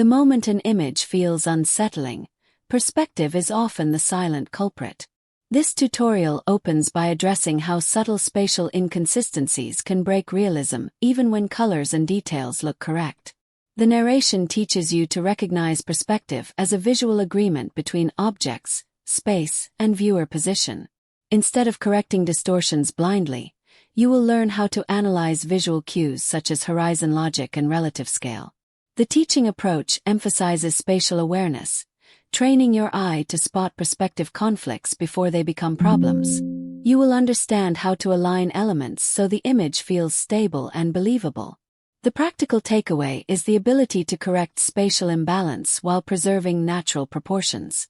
The moment an image feels unsettling, perspective is often the silent culprit. This tutorial opens by addressing how subtle spatial inconsistencies can break realism even when colors and details look correct. The narration teaches you to recognize perspective as a visual agreement between objects, space, and viewer position. Instead of correcting distortions blindly, you will learn how to analyze visual cues such as horizon logic and relative scale. The teaching approach emphasizes spatial awareness, training your eye to spot perspective conflicts before they become problems. You will understand how to align elements so the image feels stable and believable. The practical takeaway is the ability to correct spatial imbalance while preserving natural proportions.